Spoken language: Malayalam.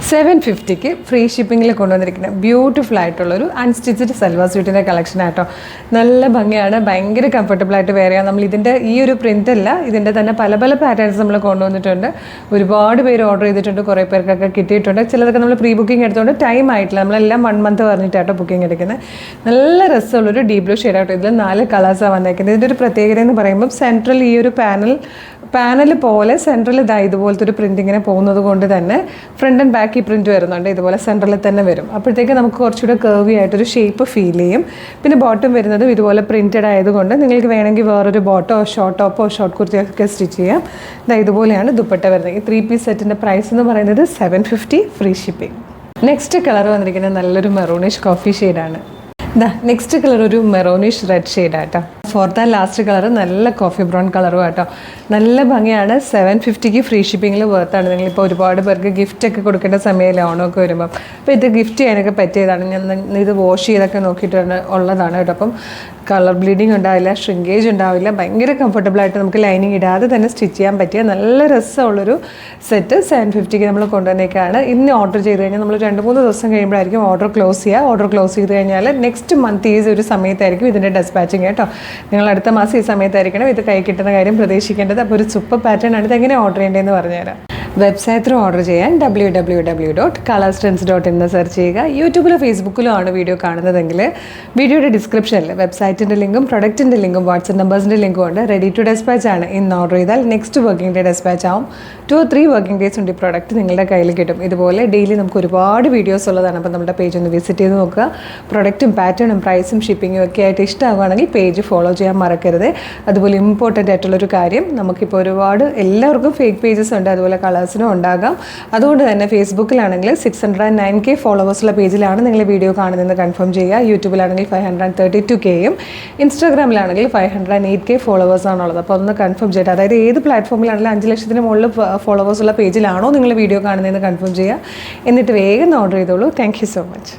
750 ഫ്രീ ഷിപ്പിങ്ങിൽ കൊണ്ടുവന്നിരിക്കുന്ന ബ്യൂട്ടിഫുൾ ആയിട്ടുള്ളൊരു അൺസ്റ്റിച്ചഡ് സൽവാർ സ്യൂട്ടിൻ്റെ കളക്ഷൻ ആട്ടോ. നല്ല ഭംഗിയാണ്, ഭയങ്കര കംഫർട്ടബിൾ ആയിട്ട് വെയർ ചെയ്യാം. നമ്മൾ ഇതിൻ്റെ ഈ ഒരു പ്രിൻ്റ് അല്ല, ഇതിൻ്റെ തന്നെ പല പല പാറ്റേൺസ് നമ്മൾ കൊണ്ടുവന്നിട്ടുണ്ട്. ഒരുപാട് പേര് ഓർഡർ ചെയ്തിട്ടുണ്ട്, കുറേ പേർക്കൊക്കെ കിട്ടിയിട്ടുണ്ട്. ചിലതൊക്കെ നമ്മൾ പ്രീ ബുക്കിംഗ് എടുത്തുകൊണ്ട് ടൈം ആയിട്ടില്ല, നമ്മളെല്ലാം 1 മന്ത് പറഞ്ഞിട്ടാട്ടോ ബുക്കിംഗ് എടുക്കുന്നത്. നല്ല രസമുള്ളൊരു ഡീപ് ബ്ലൂ ഷെയ്ഡാട്ടോ. ഇതിൽ 4 കളേഴ്സാണ് വന്നേക്കുന്നത്. ഇതിൻ്റെ ഒരു പ്രത്യേകത എന്ന് പറയുമ്പോൾ സെൻട്രൽ ഈ ഒരു പാനൽ പോലെ സെൻട്രൽ ഇതുപോലത്തെ ഒരു പ്രിൻ്റ് ഇങ്ങനെ പോകുന്നത് കൊണ്ട് തന്നെ ഫ്രണ്ട് ആൻഡ് ബാക്ക് ഈ പ്രിൻറ്റ് വരുന്നുണ്ട്. ഇതുപോലെ സെൻട്രലിൽ തന്നെ വരും. അപ്പോഴത്തേക്ക് നമുക്ക് കുറച്ചുകൂടെ കർവി ആയിട്ടൊരു ഷേപ്പ് ഫീൽ ചെയ്യും. പിന്നെ ബോട്ടം വരുന്നതും ഇതുപോലെ പ്രിൻറ്റഡ് ആയതുകൊണ്ട് നിങ്ങൾക്ക് വേണമെങ്കിൽ വേറൊരു ബോട്ടോ ഷോർട്ട് ടോപ്പോ ഷോർട്ട് കുർത്തിയൊക്കെ സ്റ്റിച്ച് ചെയ്യാം. ഇതുപോലെയാണ് ദുപ്പട്ട വരുന്നത്. ഈ 3 പീസ് സെറ്റിൻ്റെ പ്രൈസ് എന്ന് പറയുന്നത് 750 ഫ്രീ ഷിപ്പിംഗ്. നെക്സ്റ്റ് കളർ വന്നിരിക്കുന്നത് നല്ലൊരു മെറൂണിഷ് കോഫി ഷെയ്ഡാണ്. നെക്സ്റ്റ് കളർ ഒരു മെറോണിഷ് റെഡ് ഷെയ്ഡാട്ടോ. ഫോർത്ത് ആൻഡ് ലാസ്റ്റ് കളർ നല്ല കോഫി ബ്രൗൺ കളറും ആട്ടോ. നല്ല ഭംഗിയാണ്. 750 ഫ്രീ ഷിപ്പിങ്ങിൽ വർത്താണ്. നിങ്ങളിപ്പോൾ ഒരുപാട് പേർക്ക് ഗിഫ്റ്റൊക്കെ കൊടുക്കേണ്ട സമയമല്ലേ ഓണമൊക്കെ വരുമ്പം. അപ്പോൾ ഇത് ഗിഫ്റ്റ് ചെയ്യാനൊക്കെ പറ്റിയതാണ്. ഞാൻ ഇത് വാഷ് ചെയ്തൊക്കെ നോക്കിയിട്ടാണ് ഉള്ളതാണ് കേട്ടോ. അപ്പം കളർ ബ്ലീഡിങ് ഉണ്ടാവില്ല, ഷ്രിങ്കേജ് ഉണ്ടാവില്ല, ഭയങ്കര കംഫർട്ടബിളായിട്ട് നമുക്ക് ലൈനിങ് ഇടാതെ തന്നെ സ്റ്റിച്ച് ചെയ്യാൻ പറ്റിയ നല്ല രസമുള്ളൊരു സെറ്റ് 750 നമ്മൾ കൊണ്ടുവന്നേക്കാണ്. ഇന്ന് ഓർഡർ ചെയ്ത് കഴിഞ്ഞാൽ നമ്മൾ 2-3 ദിവസം കഴിയുമ്പോഴായിരിക്കും ഓർഡർ ക്ലോസ് ചെയ്യുക. ഓർഡർ ക്ലോസ് ചെയ്ത് കഴിഞ്ഞാൽ നെക്സ്റ്റ് മന്ത് ഈ ഒരു സമയത്തായിരിക്കും ഇതിൻ്റെ ഡെസ്പാച്ചിങ് കേട്ടോ. നിങ്ങൾ അടുത്ത മാസം ഈ സമയത്തായിരിക്കണം ഇത് കൈ കിട്ടുന്ന കാര്യം പ്രതീക്ഷിക്കേണ്ടത്. അപ്പോൾ ഒരു സൂപ്പർ പാറ്റേൺ ആണ്. ഇതെങ്ങനെ ഓർഡർ ചെയ്യേണ്ടതെന്ന് പറഞ്ഞുതരാം. വെബ്സൈറ്റ് ത്രൂ ഓർഡർ ചെയ്യാൻ www.colorstrends.in സെർച്ച് ചെയ്യുക. യൂട്യൂബിലോ ഫേസ്ബുക്കിലോ ആണ് വീഡിയോ കാണുന്നതെങ്കിൽ വീഡിയോയുടെ ഡിസ്ക്രിപ്ഷനിൽ വെബ്സൈറ്റിൻ്റെ ലിങ്കും പ്രൊഡക്റ്റിൻ്റെ ലിങ്കും വാട്സപ്പ് നമ്പേഴ്സിൻ്റെ ലിങ്കും ഉണ്ട്. റെഡി ടു ഡെസ്പാച്ച് ആണ്. ഇന്ന് ഓർഡർ ചെയ്താൽ നെക്സ്റ്റ് വർക്കിംഗ് ഡേ ഡെസ്പാച്ച് ആവും. 2-3 വർക്കിംഗ് ഡേയ്സ് ഉണ്ട് ഈ പ്രൊഡക്റ്റ് നിങ്ങളുടെ കയ്യിൽ കിട്ടും. ഇതുപോലെ ഡെയിലി നമുക്ക് ഒരുപാട് വീഡിയോസ് ഉള്ളതാണ്. അപ്പോൾ നമ്മുടെ പേജ് ഒന്ന് വിസിറ്റ് ചെയ്ത് നോക്കുക. പ്രൊഡക്റ്റും പാറ്റേണും പ്രൈസും ഷിപ്പിങ്ങും ഒക്കെ ആയിട്ട് ഇഷ്ടമാവുകയാണെങ്കിൽ പേജ് ഫോളോ ചെയ്യാൻ മറക്കരുത്. അതുപോലെ ഇമ്പോർട്ടൻ്റ് ആയിട്ടുള്ളൊരു കാര്യം, നമുക്കിപ്പോൾ ഒരുപാട് എല്ലാവർക്കും ഫേക്ക് പേജസ് ഉണ്ട്, അതുപോലെ കളേഴ്സിനും ഉണ്ടാകാം. അതുകൊണ്ട് തന്നെ ഫേസ്ബുക്കിലാണെങ്കിൽ 609K ഫോളോവേഴ്സുള്ള പേജിലാണ് നിങ്ങൾ വീഡിയോ കാണുന്നതെന്ന് കൺഫേം ചെയ്യുക. യൂട്യൂബിലാണെങ്കിൽ 532Kയും ഇൻസ്റ്റാഗ്രാമിലാണെങ്കിൽ 508K ഫോളോവേഴ്സാണുള്ളത്. അപ്പോൾ ഒന്ന് കൺഫേം ചെയ്തിട്ട്, അതായത് ഏത് പ്ലാറ്റ്ഫോമിലാണെങ്കിലും 5 ലക്ഷത്തിന് മുകളിൽ ഫോളോവേഴ്സുള്ള പേജിലാണോ നിങ്ങൾ വീഡിയോ കാണുന്നതെന്ന് കൺഫേം ചെയ്യുക. എന്നിട്ട് വേഗം ഓർഡർ ചെയ്തോളൂ. Thank you so much.